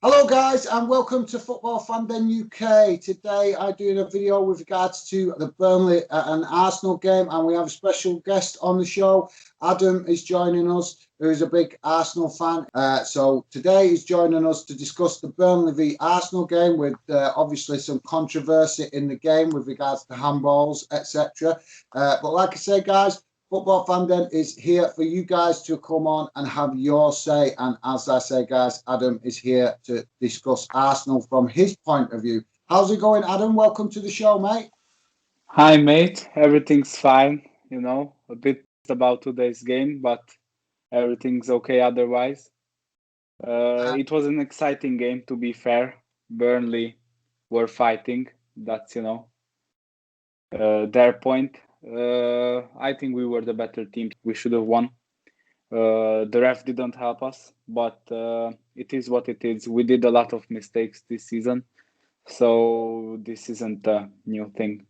Hello guys and welcome to Football Fandom UK. Today I'm doing a video with regards to the Burnley and Arsenal game, and we have a special guest on the show. Adam is joining us, who is a big Arsenal fan. So today he's joining us to discuss the Burnley v Arsenal game with obviously some controversy in the game with regards to handballs, etc. But like I say guys, Football Fandom is here for you guys to come on and have your say. And as I say, guys, Adam is here to discuss Arsenal from his point of view. How's it going, Adam? Welcome to the show, mate. Hi, mate. Everything's fine. A bit about today's game, but everything's okay otherwise. It was an exciting game, to be fair. Burnley were fighting. That's, their point. I think we were the better team. We should have won. The ref didn't help us, but it is what it is. We did a lot of mistakes this season, so this isn't a new thing.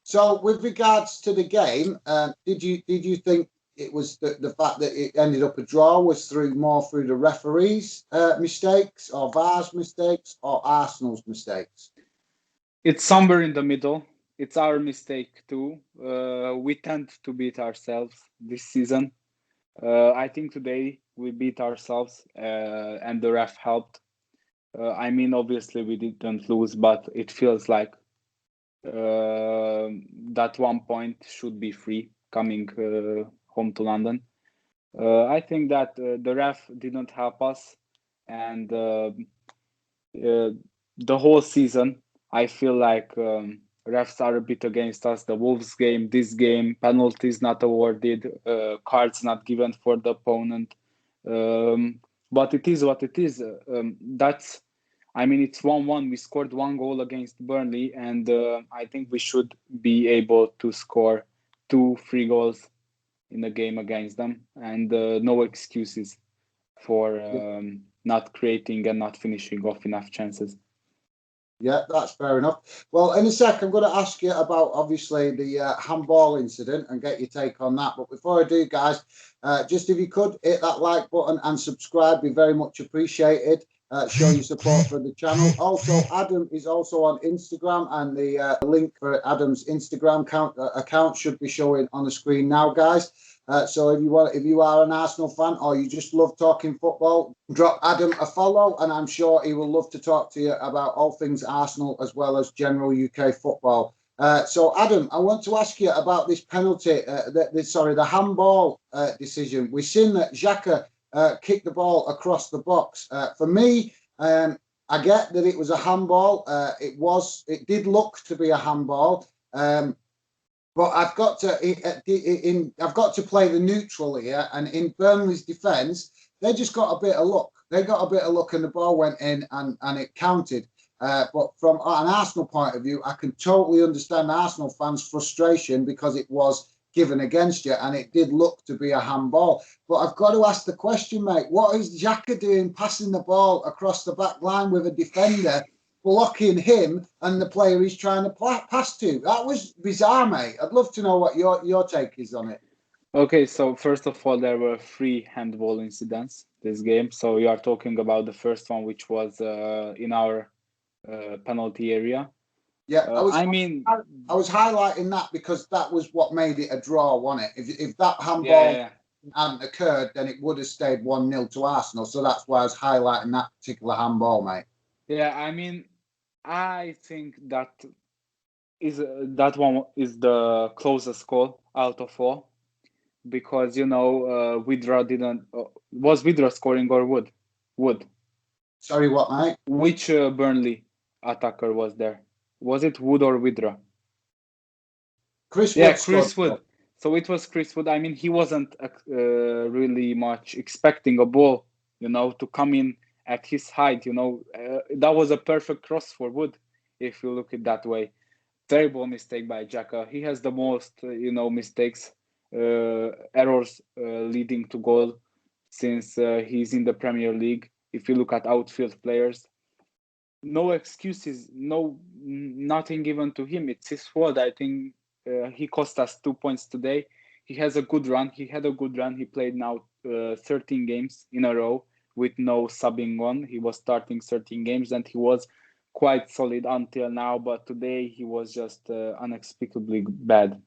So, with regards to the game, did you think it was the fact that it ended up a draw was more through the referees' mistakes, or VAR's mistakes, or Arsenal's mistakes? It's somewhere in the middle. It's our mistake too. We tend to beat ourselves this season. I think today we beat ourselves, and the ref helped. Obviously we didn't lose, but it feels like that 1 point should be free coming home to London. I think that the ref didn't help us, and the whole season I feel like refs are a bit against us. The Wolves game, this game, penalties not awarded, cards not given for the opponent. But it is what it is. It's 1-1. We scored 1 goal against Burnley, and I think we should be able to score 2-3 goals in a game against them, and no excuses for not creating and not finishing off enough chances. Yeah, that's fair enough. Well, in a sec, I'm going to ask you about, obviously, the handball incident and get your take on that. But before I do, guys, just if you could hit that like button and subscribe, be very much appreciated. Show your support for the channel. Also, Adam is also on Instagram, and the link for Adam's Instagram account should be showing on the screen now, guys. So if you are an Arsenal fan or you just love talking football, drop Adam a follow, and I'm sure he will love to talk to you about all things Arsenal as well as general UK football. So Adam, I want to ask you about this penalty, the handball decision. We've seen that Xhaka kicked the ball across the box. For me, I get that it was a handball. It did look to be a handball. But I've got to play the neutral here, and in Burnley's defence, they just got a bit of luck. They got a bit of luck, and the ball went in, and it counted. But from an Arsenal point of view, I can totally understand Arsenal fans' frustration because it was given against you, and it did look to be a handball. But I've got to ask the question, mate: what is Xhaka doing, passing the ball across the back line with a defender blocking him and the player he's trying to pass to? That was bizarre, mate. I'd love to know what your take is on it. Okay, so first of all, there were 3 handball incidents this game. So you are talking about the first one, which was in our penalty area. Yeah, I was highlighting that because that was what made it a draw, wasn't it? If that handball hadn't occurred, then it would have stayed 1-0 to Arsenal. So that's why I was highlighting that particular handball, mate. Yeah, I think that one is the closest call out of all, because Widra didn't. Was Widra scoring or Wood? Sorry, what, mate? Which Burnley attacker was there? Was it Wood or Widra? Chris Wood. Chris Wood. So it was Chris Wood. He wasn't really much expecting a ball, to come in at his height. That was a perfect cross for Wood, if you look at it that way. Terrible mistake by Xhaka. He has the most, mistakes, errors leading to goal since he's in the Premier League. If you look at outfield players, no excuses, nothing given to him. It's his fault. I think he cost us 2 points today. He has a good run. He had a good run. He played now 13 games in a row with no subbing on. He was starting 13 games and he was quite solid until now, but today he was just unexpectedly bad.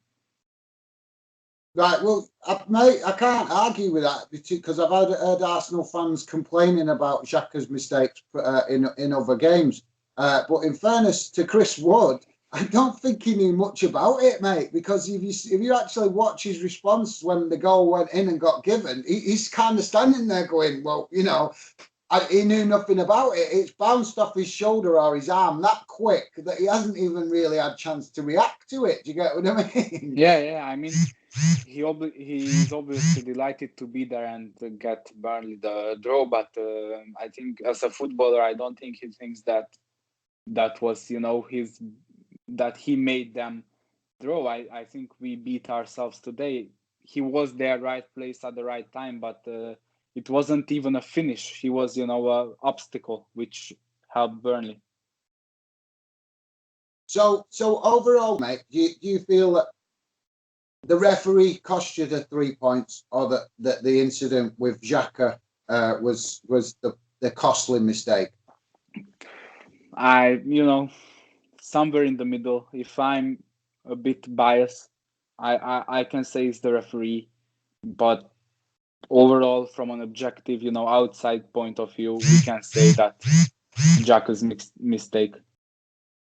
Right, well, mate, I can't argue with that because I've heard Arsenal fans complaining about Xhaka's mistakes in other games. But in fairness to Chris Wood, I don't think he knew much about it, mate, because if you actually watch his response when the goal went in and got given, he's kind of standing there going, well, he knew nothing about it. It's bounced off his shoulder or his arm that quick that he hasn't even really had a chance to react to it. Do you get what I mean? Yeah. I mean, he's obviously delighted to be there and get Burnley the draw, but I think as a footballer, I don't think he thinks that was, that he made them draw. I think we beat ourselves today. He was there, right place at the right time, but it wasn't even a finish. He was, an obstacle, which helped Burnley. So overall, mate, do you feel that the referee cost you the 3 points, or that the incident with Xhaka was the costly mistake? Somewhere in the middle. If I'm a bit biased, I can say it's the referee, but overall, from an objective, outside point of view, we can say that Xhaka's mistake.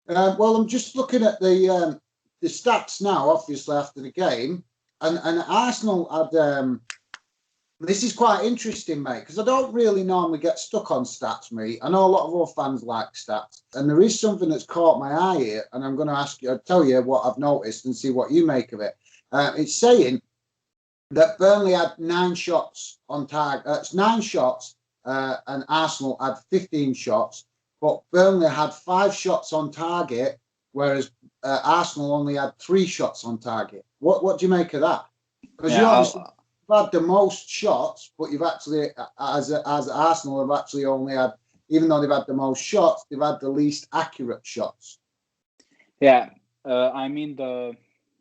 Well, I'm just looking at the stats now, obviously after the game, and Arsenal had. This is quite interesting, mate, because I don't really normally get stuck on stats, mate. I know a lot of our fans like stats, and there is something that's caught my eye here, and I'm going to tell you what I've noticed and see what you make of it. It's saying that Burnley had 9 shots on target. It's 9 shots, and Arsenal had 15 shots, but Burnley had 5 shots on target, whereas Arsenal only had 3 shots on target. What do you make of that? Because you obviously had the most shots, but you've actually, as Arsenal have actually only had, even though they've had the most shots, they've had the least accurate shots. Yeah, I mean, the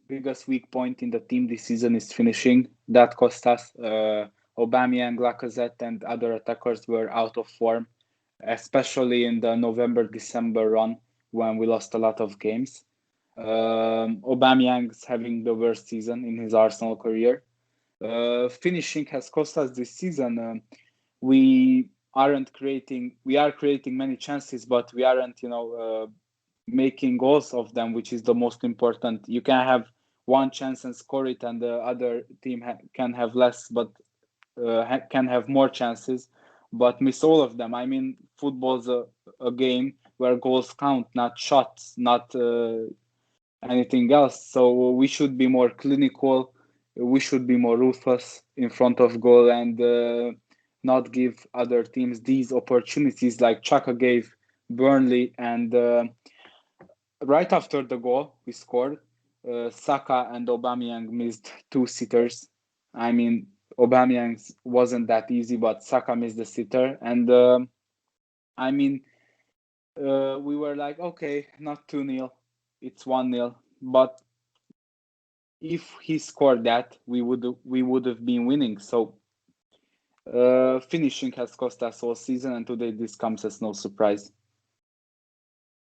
biggest weak point in the team this season is finishing. That cost us. Aubameyang, Lacazette, and other attackers were out of form, especially in the November-December run when we lost a lot of games. Aubameyang's having the worst season in his Arsenal career. Finishing has cost us this season. We are creating many chances, but we aren't, making goals of them, which is the most important. You can have one chance and score it, and the other team can have less, but can have more chances, but miss all of them. I mean, football's a game where goals count, not shots, not anything else. So we should be more clinical. We should be more ruthless in front of goal and not give other teams these opportunities like Xhaka gave Burnley. And right after the goal we scored, Saka and Aubameyang missed 2 sitters. I mean, Aubameyang wasn't that easy, but Saka missed the sitter. And we were like, okay, not 2-0, it's 1-0. But if he scored that, we would have been winning. So finishing has cost us all season, and today this comes as no surprise.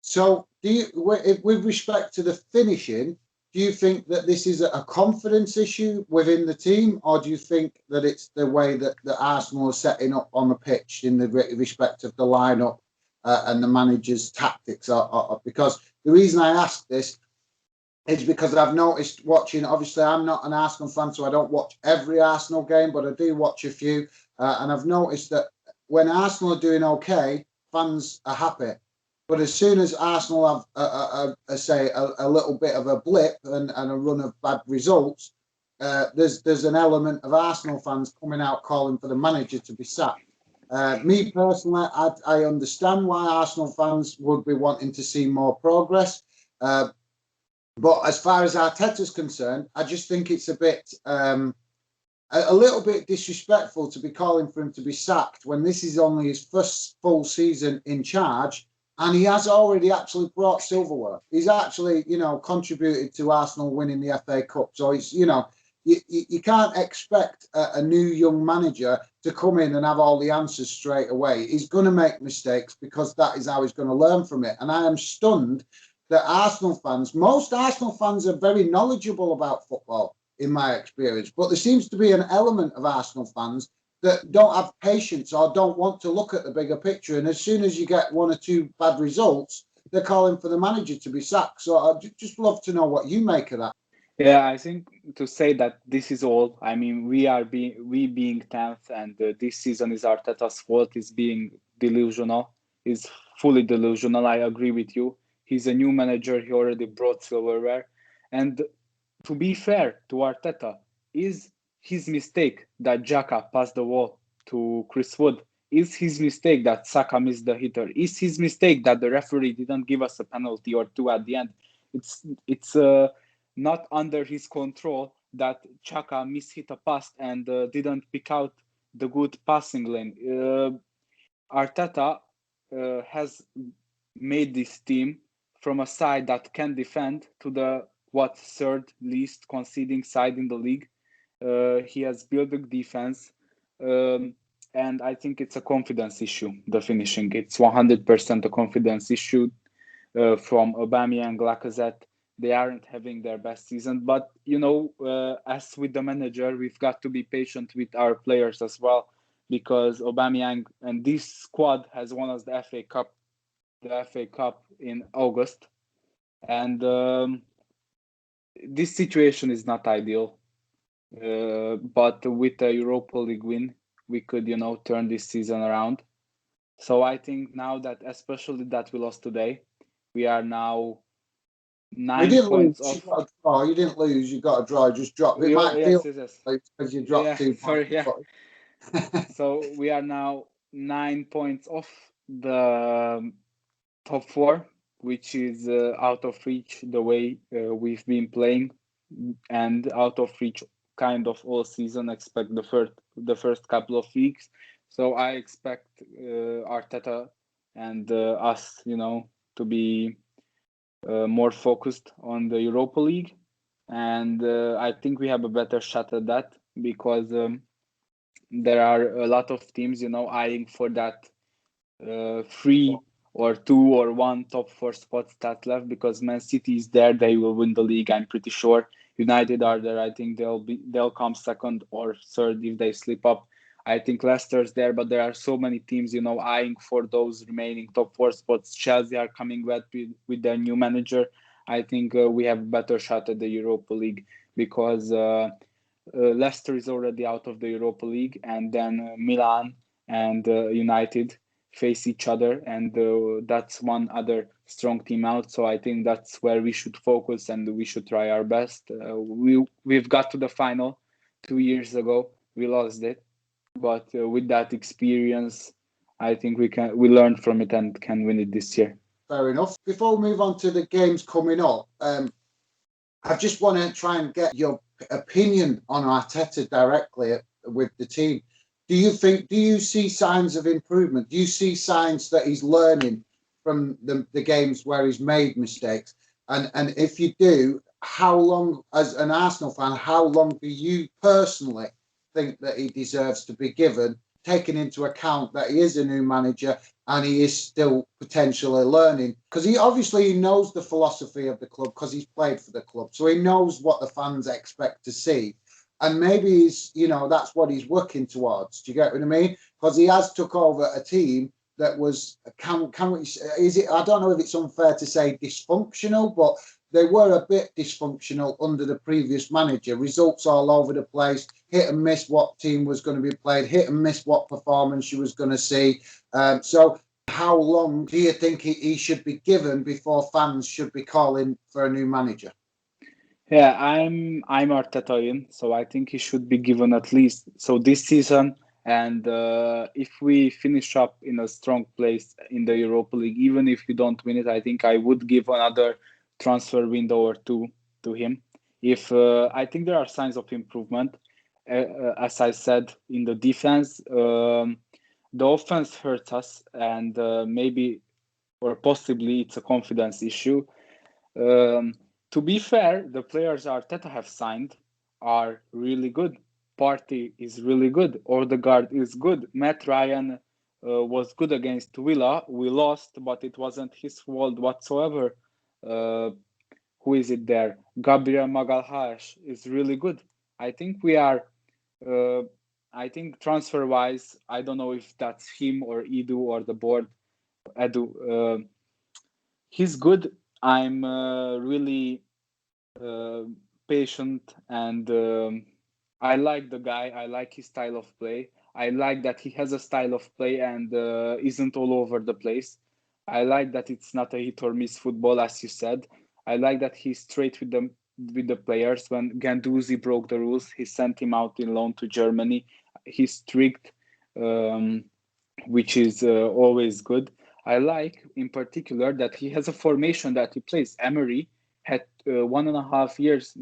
So, with respect to the finishing, do you think that this is a confidence issue within the team, or do you think that it's the way that Arsenal are setting up on the pitch in the respect of the lineup and the manager's tactics? Because the reason I ask this is because I've noticed watching, obviously I'm not an Arsenal fan, so I don't watch every Arsenal game, but I do watch a few. And I've noticed that when Arsenal are doing okay, fans are happy. But as soon as Arsenal have, a little bit of a blip and a run of bad results, there's an element of Arsenal fans coming out calling for the manager to be sacked. Me personally, I understand why Arsenal fans would be wanting to see more progress. But as far as Arteta's concerned, I just think it's a bit, a little bit disrespectful to be calling for him to be sacked when this is only his first full season in charge, and he has already actually brought silverware. He's actually, contributed to Arsenal winning the FA Cup. So you can't expect a new young manager to come in and have all the answers straight away. He's going to make mistakes because that is how he's going to learn from it. And I am stunned that most Arsenal fans are very knowledgeable about football, in my experience. But there seems to be an element of Arsenal fans that don't have patience or don't want to look at the bigger picture. And as soon as you get one or two bad results, they're calling for the manager to be sacked. So I'd just love to know what you make of that. Yeah, I think to say that this is all. I mean, we being 10th, and this season is Arteta's fault. Is being delusional. Is fully delusional. I agree with you. He's a new manager. He already brought silverware, and to be fair to Arteta, is his mistake that Xhaka passed the wall to Chris Wood? Is his mistake that Saka missed the hitter? Is his mistake that the referee didn't give us a penalty or two at the end? It's not under his control that Xhaka mishit a pass and didn't pick out the good passing lane. Arteta has made this team from a side that can defend to the third least conceding side in the league. He has built a defense, and I think it's a confidence issue. The finishing, it's 100% a confidence issue. From Aubameyang, Lacazette, they aren't having their best season. But as with the manager, we've got to be patient with our players as well, because Aubameyang and this squad has won us the FA Cup in August, and this situation is not ideal. But with the Europa League win, we could, turn this season around. So I think now that, especially that we lost today, we are now 9 points off. You didn't lose. You got a draw. You just dropped. It might feel because you dropped 2 points. So we are now 9 points off the top 4, which is out of reach the way we've been playing, and out of reach kind of all season. Expect the first couple of weeks. So I expect Arteta and us, to be more focused on the Europa League, and I think we have a better shot at that, because there are a lot of teams, eyeing for that 3 or 2 or 1 top 4 spots that left, because Man City is there, they will win the league, I'm pretty sure. United are there, I think they'll come second or third if they slip up. I think Leicester's there, but there are so many teams, eyeing for those remaining top 4 spots. Chelsea are coming with their new manager. I think we have a better shot at the Europa League, because Leicester is already out of the Europa League, and then Milan and United face each other, and that's one other strong team out. So I think that's where we should focus, and we should try our best. We've got to the final 2 years ago. We lost it. But with that experience, I think we learned from it and can win it this year. Fair enough. Before we move on to the games coming up, I just want to try and get your opinion on Arteta directly with the team. Do you see signs of improvement? Do you see signs that he's learning from the games where he's made mistakes? And if you do, how long, as an Arsenal fan, how long do you personally think that he deserves to be given, taking into account that he is a new manager and he is still potentially learning? Because he obviously knows the philosophy of the club, because he's played for the club, so he knows what the fans expect to see, and maybe he's, that's what he's working towards. Do you get what I mean? Because he has took over a team that was, I don't know if it's unfair to say dysfunctional, but they were a bit dysfunctional under the previous manager. Results all over the place, hit and miss what team was going to be played, hit and miss what performance you was going to see. So how long do you think he should be given before fans should be calling for a new manager? Yeah, I'm Arteta, so I think he should be given at least this season. And if we finish up in a strong place in the Europa League, even if we don't win it, I think I would give another transfer window or 2 to him. If I think there are signs of improvement, as I said, in the defense. The offense hurts us, and maybe or possibly it's a confidence issue. To be fair, the players Arteta have signed are really good. Partey is really good. Odegaard is good. Matt Ryan was good against Villa. We lost, but it wasn't his fault whatsoever. Uh, who is it there? Gabriel Magalhaes is really good. I think we are. Uh, I think transfer wise, I don't know if that's him or Edu or the board. Edu, he's good. I'm really uh, patient, and I like the guy. I like his style of play. I like that he has a style of play and isn't all over the place. I like that it's not a hit or miss football, as you said. I like that he's straight with the players. When Ganduzi broke the rules, he sent him out in loan to Germany. He's strict, um, which is always good. I like, in particular, that he has a formation that he plays. Emery had 1.5 years,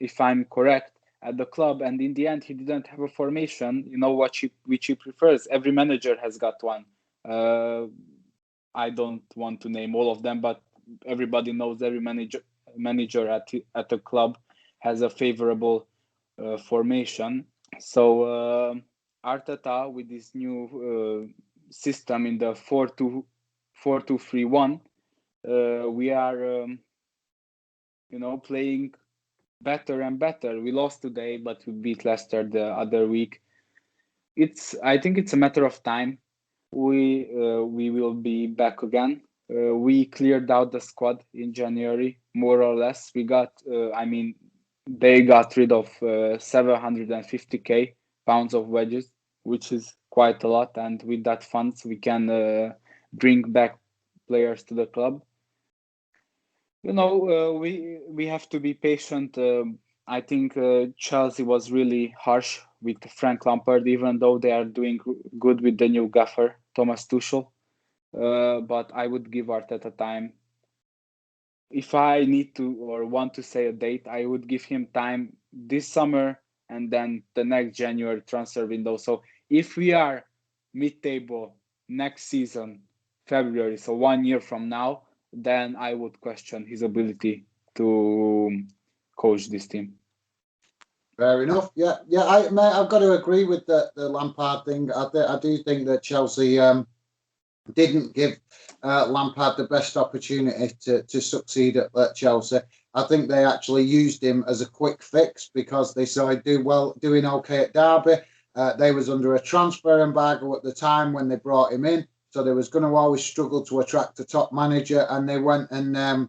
if I'm correct, at the club, and in the end, he didn't have a formation. You know which he prefers. Every manager has got one. Uh, I don't want to name all of them, but everybody knows every manager at the club has a favorable formation. So Arteta with this new system in the 4-2-3-1, we are playing better and better. We lost today, but we beat Leicester the other week. I think it's a matter of time. We will be back again. We cleared out the squad in January, more or less. We got, they got rid of 750k pounds of wages, which is quite a lot. And with that funds, we can bring back players to the club. We have to be patient. I think Chelsea was really harsh with Frank Lampard, even though they are doing good with the new gaffer, Thomas Tuchel. But I would give Arteta time. If I need to or want to say a date, I would give him time this summer and then the next January transfer window. So if we are mid-table next season, February, so 1 year from now, then I would question his ability to coach this team. Fair enough. Yeah. I've got to agree with the Lampard thing. I do think that Chelsea didn't give Lampard the best opportunity to succeed at Chelsea. I think they actually used him as a quick fix because they saw him doing okay at Derby. They was under a transfer embargo at the time when they brought him in, so they was going to always struggle to attract a top manager, and they went and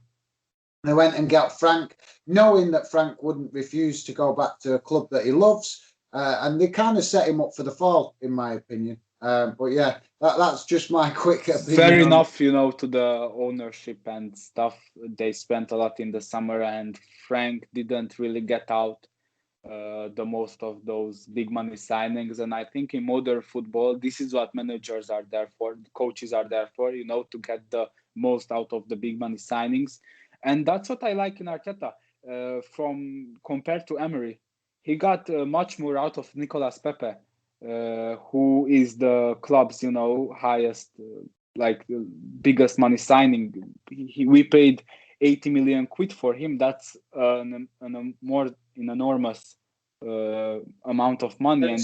got Frank, knowing that Frank wouldn't refuse to go back to a club that he loves, and they kind of set him up for the fall, in my opinion. But yeah, that's just my quick opinion. Fair enough, to the ownership and stuff. They spent a lot in the summer, and Frank didn't really get out the most of those big money signings. And I think in modern football, this is what managers are there for, coaches are there for, to get the most out of the big money signings. And that's what I like in Arteta. From compared to Emery, he got much more out of Nicolas Pepe, who is the club's, highest, biggest money signing. We paid 80 million quid for him. That's an enormous amount of money,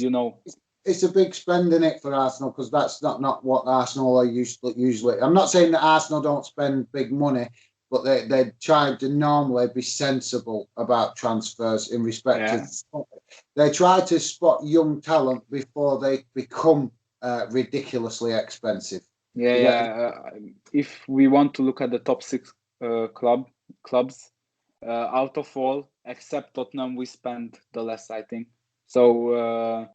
it's a big spending it for Arsenal, because that's not what Arsenal are usually. I'm not saying that Arsenal don't spend big money, but they try to normally be sensible about transfers in respect to. They try to spot young talent before they become ridiculously expensive. If we want to look at the top 6 clubs, out of all except Tottenham, we spend the less, I think. So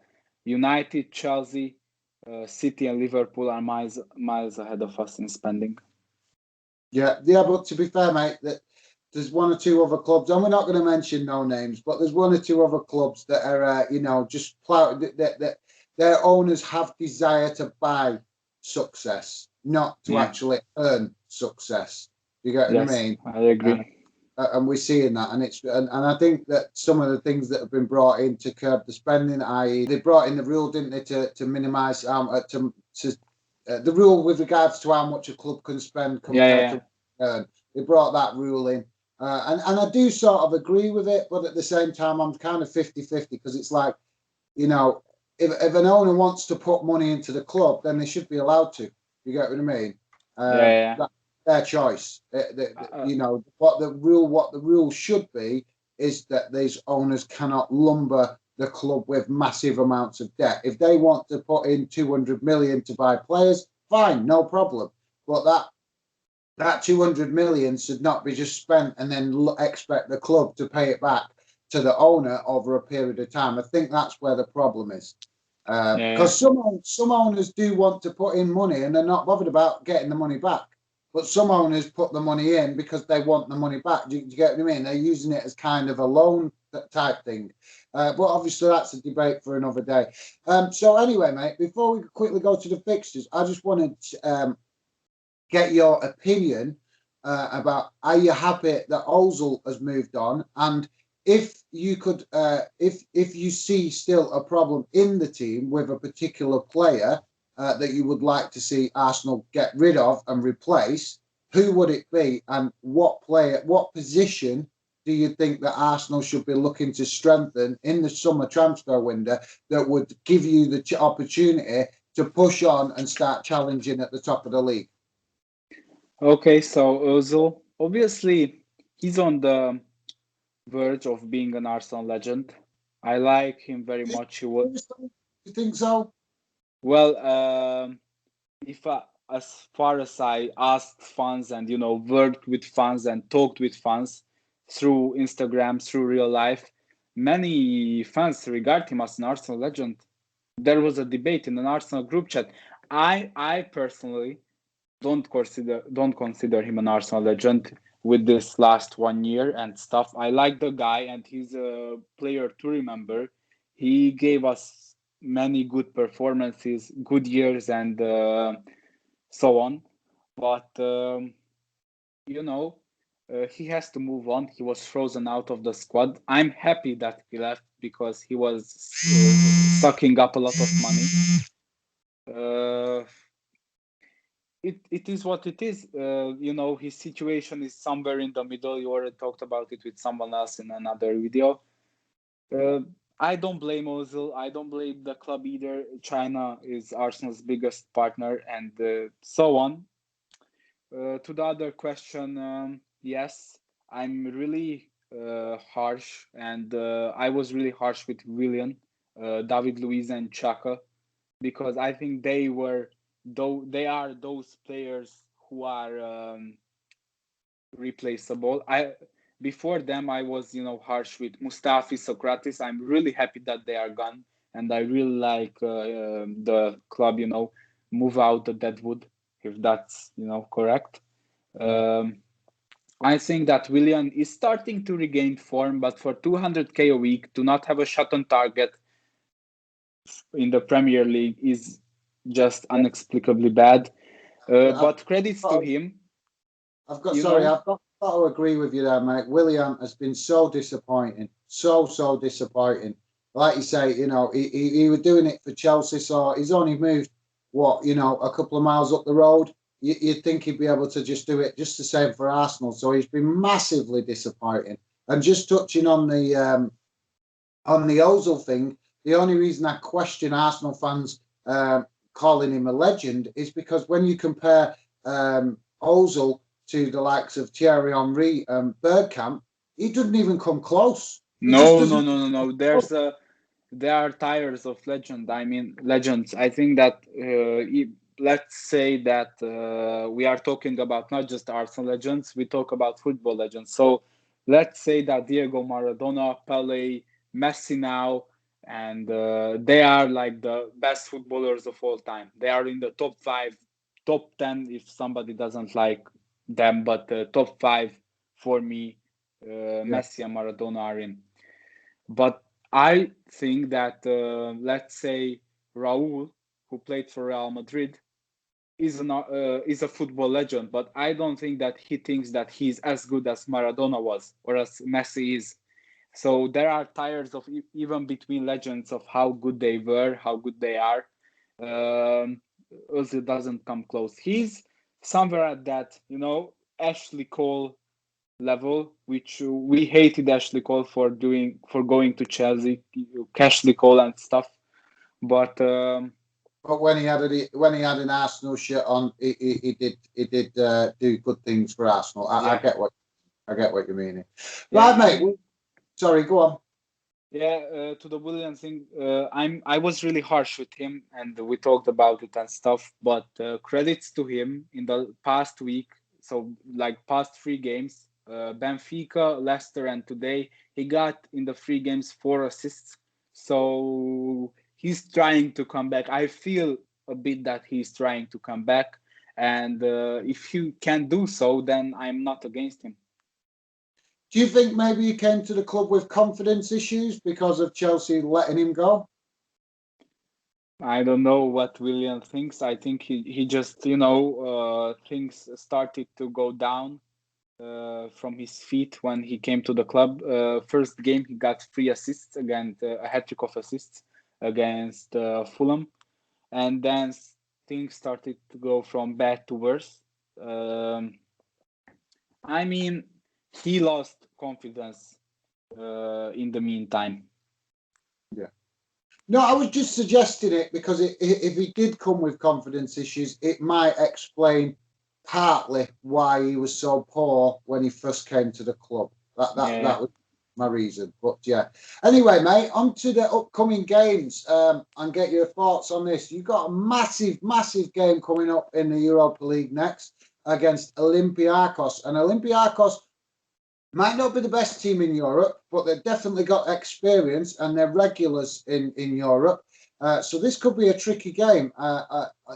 United, Chelsea, City, and Liverpool are miles ahead of us in spending. Yeah. But to be fair, mate, that there's one or two other clubs, and we're not going to mention no names, but there's one or two other clubs that are, just that their owners have desire to buy success, not to actually earn success. You get what I mean? I agree. And we're seeing that, and I think that some of the things that have been brought in to curb the spending, i.e., they brought in the rule, didn't they, to minimise the rule with regards to how much a club can spend compared to earn. They brought that rule in, And I do sort of agree with it, but at the same time, I'm kind of 50-50 because it's like, if an owner wants to put money into the club, then they should be allowed to. You get what I mean? Yeah, That's their choice. yeah. What the rule should be is that these owners cannot lumber the club with massive amounts of debt. If they want to put in 200 million to buy players, fine, no problem. But that 200 million should not be just spent and then expect the club to pay it back to the owner over a period of time. I think that's where the problem is. Yeah. Because some owners do want to put in money and they're not bothered about getting the money back. But some owners put the money in because they want the money back. Do you get what I mean? They're using it as kind of a loan type thing. But obviously, that's a debate for another day. So anyway, mate, before we quickly go to the fixtures, I just wanted to get your opinion about, are you happy that Ozil has moved on, and if you could, if you see still a problem in the team with a particular player that you would like to see Arsenal get rid of and replace, who would it be, and what player, what position do you think that Arsenal should be looking to strengthen in the summer transfer window that would give you the opportunity to push on and start challenging at the top of the league? Okay, so Ozil, obviously, he's on the verge of being an Arsenal legend. I like him very much. He was You think so? well. If as far as I asked fans and worked with fans and talked with fans through Instagram, through real life, many fans regard him as an Arsenal legend. There was a debate in an Arsenal group chat. I personally don't consider him an Arsenal legend with this last 1 year and stuff. I like the guy and he's a player to remember. He gave us many good performances, good years, and so on. But he has to move on. He was frozen out of the squad. I'm happy that he left because he was sucking up a lot of money. Uh, it is what it is. His situation is somewhere in the middle. You already talked about it with someone else in another video. Uh, I don't blame Ozil. I don't blame the club either. China is Arsenal's biggest partner, and so on. To the other question, yes, I'm really harsh, and I was really harsh with Willian, David Luiz, and Chaka because I think they are those players who are replaceable. I Before them I was harsh with Mustafi, Socrates. I'm really happy that they are gone, and I really like the club move out the Deadwood, if that's correct. Um, I think that Willian is starting to regain form, but for 200k a week to not have a shot on target in the Premier League is just inexplicably bad. I've But credits to got, him, I've got, you sorry, know. I've got to agree with you there, mate. Willian has been so disappointing, so disappointing. Like you say, he was doing it for Chelsea, so he's only moved a couple of miles up the road. You'd think he'd be able to just do it just the same for Arsenal. So he's been massively disappointing. And just touching on the Ozil thing, the only reason I question Arsenal fans calling him a legend is because when you compare Ozil to the likes of Thierry Henry and Bergkamp, he doesn't even come close. He just No, no, doesn't. no, no, no. There are tires of legend. I mean, legends. I think that let's say that we are talking about not just Arsenal legends. We talk about football legends. So let's say that Diego Maradona, Pele, Messi now, and they are like the best footballers of all time. They are in the top five, top 10 if somebody doesn't like them, but top five for me, Yeah, Messi and Maradona are in. But I think that, let's say, Raul, who played for Real Madrid, is a football legend. But I don't think that he thinks that he's as good as Maradona was or as Messi is. So there are tires of even between legends of how good they were, how good they are. Um, Ozil doesn't come close. He's somewhere at that, Ashley Cole level, which we hated Ashley Cole for going to Chelsea, Ashley Cole and stuff. But But when he had an Arsenal shirt on, he did do good things for Arsenal. I yeah, get what you mean. yeah, Right, mate. Sorry, go on. yeah. To the William thing, I was really harsh with him, and we talked about it and stuff. But credits to him in the past week. So like past 3 games, Benfica, Leicester, and today he got in the 3 games 4 assists. So he's trying to come back. I feel a bit that he's trying to come back, and if he can do so, then I'm not against him. Do you think maybe he came to the club with confidence issues because of Chelsea letting him go? I don't know what William thinks. I think he just, things started to go down from his feet when he came to the club. First game, he got 3 assists against a hat trick of assists against Fulham. And then things started to go from bad to worse. I mean, he lost confidence in the meantime. Yeah. No, I was just suggesting it because if he did come with confidence issues, it might explain partly why he was so poor when he first came to the club. That was my reason. But yeah. Anyway, mate, on to the upcoming games and get your thoughts on this. You've got a massive game coming up in the Europa League next against Olympiacos. And Olympiacos might not be the best team in Europe, but they've definitely got experience and they're regulars in Europe. So this could be a tricky game.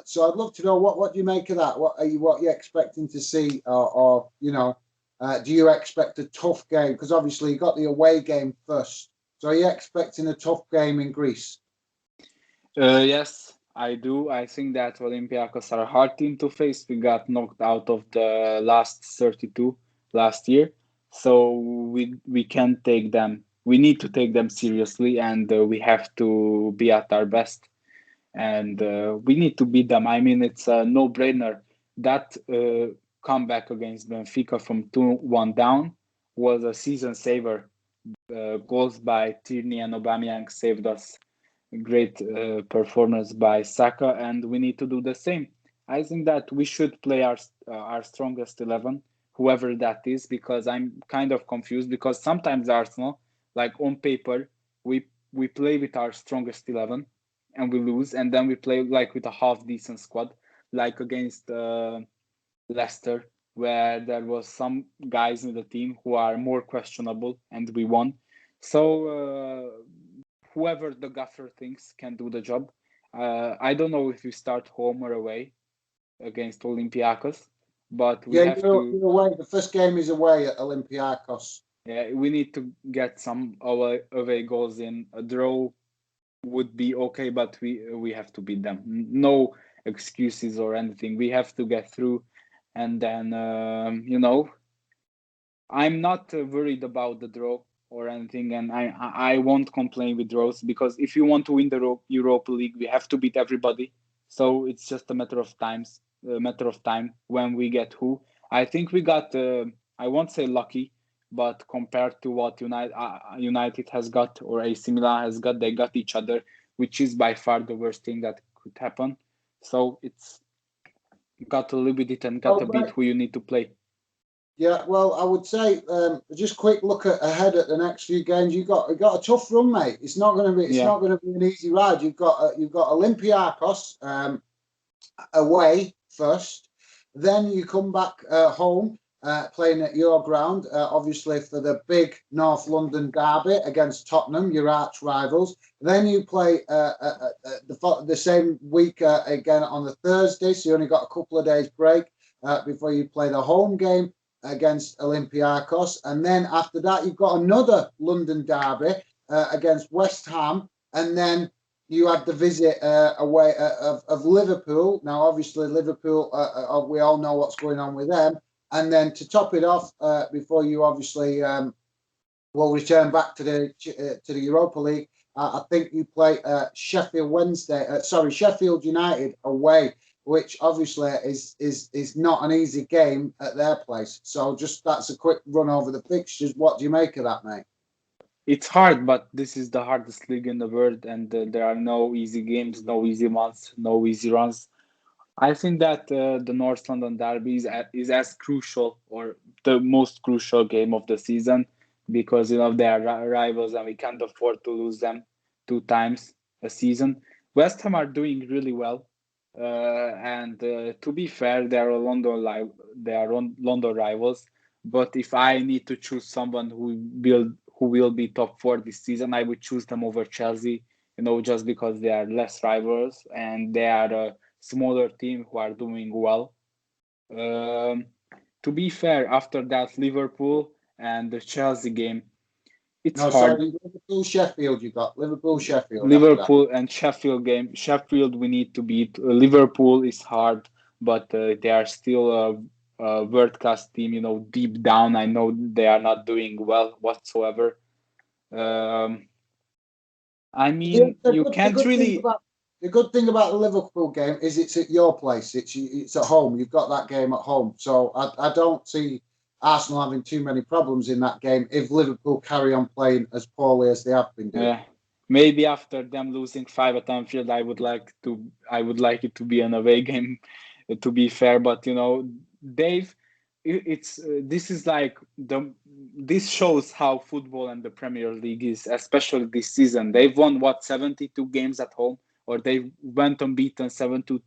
So I'd love to know what do you make of that? What are you expecting to see, or do you expect a tough game? Because obviously you got the away game first. So are you expecting a tough game in Greece? Yes, I do. I think that Olympiacos are a hard team to face. We got knocked out of the last 32 last year, so we can't take them. We need to take them seriously, and we have to be at our best. And we need to beat them. I mean, it's a no-brainer. That comeback against Benfica from 2-1 down was a season saver. Goals by Tierney and Aubameyang saved us. Great performance by Saka, and we need to do the same. I think that we should play our strongest 11, whoever that is, because I'm kind of confused. Because sometimes Arsenal, like on paper, we play with our strongest 11, and we lose, and then we play like with a half decent squad, like against Leicester, where there was some guys in the team who are more questionable, and we won. So whoever the gaffer thinks can do the job. I don't know if we start home or away against Olympiacos, but we have you're to. away. The first game is away at Olympiacos. Yeah, we need to get some away goals in. A draw would be okay, but we have to beat them. No excuses or anything. We have to get through, and then I'm not worried about the draw or anything, and I won't complain with draws, because if you want to win the Europa League, we have to beat everybody. So it's just a matter of time when we get who. I think we got. I won't say lucky, but compared to what United has got or AC Milan has got, they got each other, which is by far the worst thing that could happen. So it's got to live with it and got to beat who you need to play. Yeah, well, I would say just quick look ahead at the next few games. You've got a tough run, mate. It's not going to be an easy ride. You've got Olympiacos away first, then you come back home playing at your ground, obviously for the big North London derby against Tottenham, your arch rivals. Then you play the same week again on the Thursday, so you only got a couple of days break before you play the home game against Olympiacos. And then after that, you've got another London derby against West Ham. And then you had the visit away of Liverpool. Now, obviously, Liverpool, we all know what's going on with them. And then to top it off, before you obviously will return back to the Europa League, I think you play Sheffield United away. which obviously is not an easy game at their place. So just that's a quick run over the fixtures. What do you make of that, mate? It's hard, but this is the hardest league in the world, and there are no easy games, no easy months, no easy runs. I think that the North London Derby is as crucial or the most crucial game of the season because they are rivals and we can't afford to lose them 2 times a season. West Ham are doing really well, and to be fair, they are London rivals. But if I need to choose someone who will be top four this season, I would choose them over Chelsea. Just because they are less rivals and they are a smaller team who are doing well. To be fair, after that Liverpool and the Chelsea game, it's No, hard. sorry, Liverpool Sheffield. You got Liverpool Sheffield. Liverpool and Sheffield game. Sheffield we need to beat. Liverpool is hard, but they are still a world class team. Deep down, I know they are not doing well whatsoever. I mean, you can't really. The good thing about the Liverpool game is it's at your place. It's at home. You've got that game at home. So I don't see Arsenal having too many problems in that game if Liverpool carry on playing as poorly as they have been doing. Yeah, maybe after them losing 5 at Anfield, I would like it to be an away game, to be fair. But Dave, this is like this shows how football and the Premier League is, especially this season. They've won 72 games at home, or they went unbeaten 72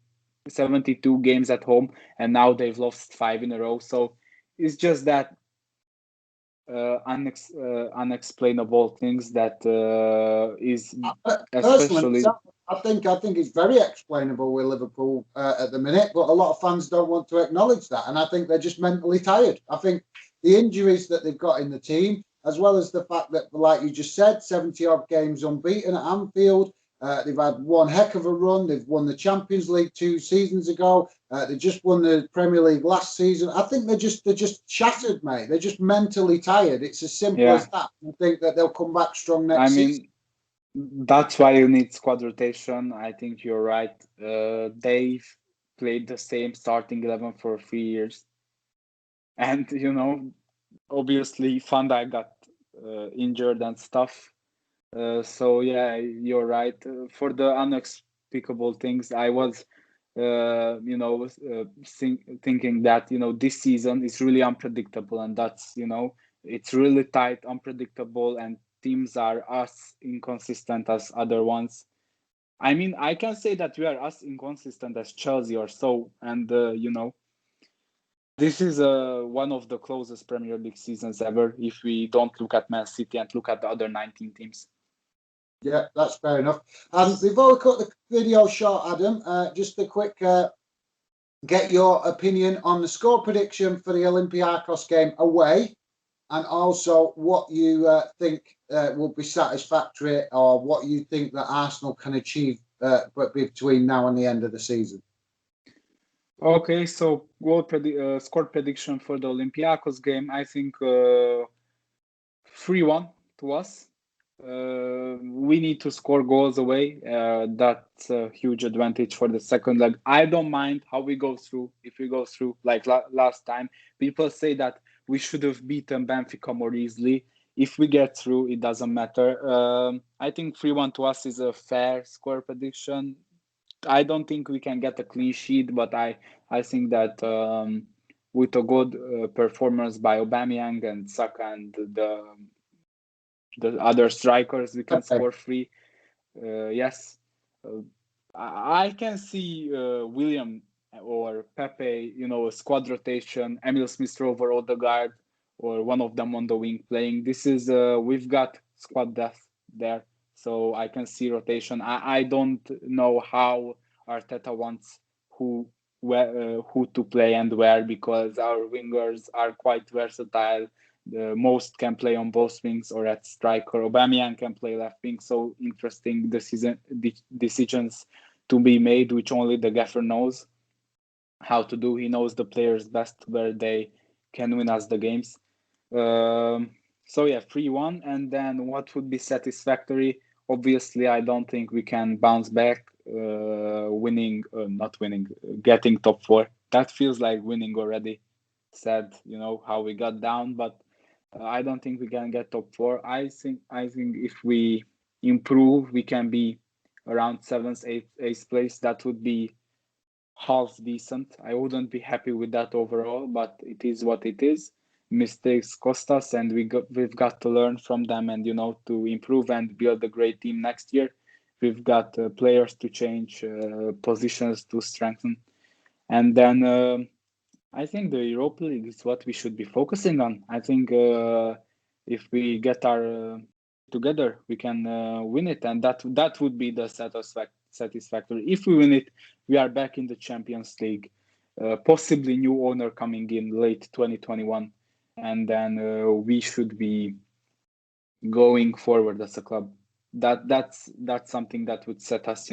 games at home, and now they've lost 5 in a row. So it's just that unexplainable things that is especially. Personally, I think it's very explainable with Liverpool at the minute, but a lot of fans don't want to acknowledge that, and I think they're just mentally tired. I think the injuries that they've got in the team, as well as the fact that, like you just said, 70-odd games unbeaten at Anfield. They've had one heck of a run. They've won the Champions League 2 seasons ago. They just won the Premier League last season. I think they're just shattered, mate. They're just mentally tired. It's as simple as that. I think that they'll come back strong next season. That's why you need squad rotation. I think you're right. They've played the same starting 11 for 3 years. And, obviously Van Dijk got injured and stuff. So yeah, you're right. For the unexplicable things, I was, thinking that this season is really unpredictable, and that's it's really tight, unpredictable, and teams are as inconsistent as other ones. I mean, I can say that we are as inconsistent as Chelsea or so, and this is one of the closest Premier League seasons ever. If we don't look at Man City and look at the other 19 teams. Yeah, that's fair enough. Before we cut the video short, Adam, just a quick get your opinion on the score prediction for the Olympiacos game away, and also what you think will be satisfactory, or what you think that Arsenal can achieve between now and the end of the season. Okay, so score prediction for the Olympiacos game. I think 3-1 to us. We need to score goals away. That's a huge advantage for the second leg. I don't mind how we go through. If we go through like last time, people say that we should have beaten Benfica more easily. If we get through, it doesn't matter. I think 3-1 to us is a fair score prediction. I don't think we can get a clean sheet, but I think that with a good performance by Aubameyang and Saka and the other strikers, we can score 3. Yes, I can see William or Pepe, a squad rotation, Emil Smith-Rowe or Odegaard, or one of them on the wing playing. This is we've got squad depth there, so I can see rotation. I don't know how Arteta wants who to play and where, because our wingers are quite versatile. Most can play on both wings or at striker. Aubameyang can play left wing. So interesting decisions to be made, which only the gaffer knows how to do. He knows the players best where they can win us the games. So yeah, 3-1. And then what would be satisfactory? Obviously, I don't think we can bounce back getting top 4. That feels like winning already. Sad, how we got down, but I don't think we can get top 4. I think if we improve, we can be around 7th, 8th place. That would be half decent. I wouldn't be happy with that overall, but it is what it is. Mistakes cost us, and we've got to learn from them, and to improve and build a great team next year. We've got players to change, positions to strengthen, and then I think the Europa League is what we should be focusing on. I think if we get our together, we can win it, and that would be the satisfactory. If we win it, we are back in the Champions League, possibly new owner coming in late 2021, and then we should be going forward as a club. That's something that would set us,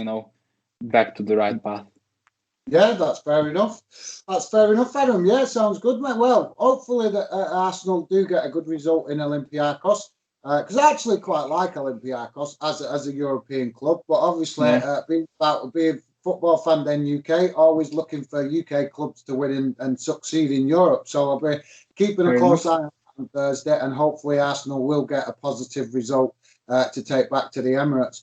back to the right path. Yeah, that's fair enough. That's fair enough, Adam. Yeah, sounds good, mate. Well, hopefully that Arsenal do get a good result in Olympiacos, because I actually quite like Olympiacos as a European club. But obviously, being a football fan in UK, always looking for UK clubs to win and succeed in Europe. So I'll be keeping a close eye on Thursday, and hopefully Arsenal will get a positive result to take back to the Emirates.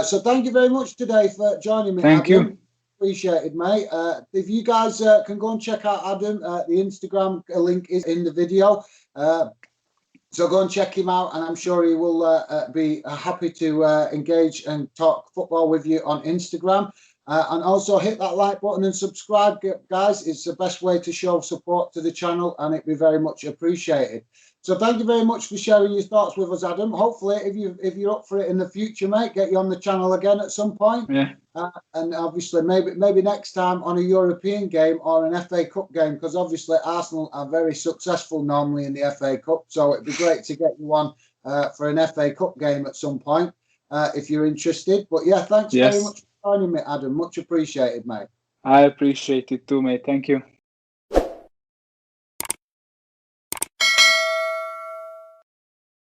So thank you very much today for joining me, Thank Adam. You. Appreciated, mate. If you guys can go and check out Adam, the Instagram link is in the video. So go and check him out, and I'm sure he will be happy to engage and talk football with you on Instagram. And also hit that like button and subscribe, guys. It's the best way to show support to the channel, and it'd be very much appreciated. So thank you very much for sharing your thoughts with us, Adam. Hopefully, if you're up for it in the future, mate, get you on the channel again at some point. Yeah. And obviously, maybe next time on a European game or an FA Cup game, because obviously Arsenal are very successful normally in the FA Cup. So it'd be great to get you on for an FA Cup game at some point if you're interested. But yeah, thanks very much for joining me, Adam. Much appreciated, mate. I appreciate it too, mate. Thank you.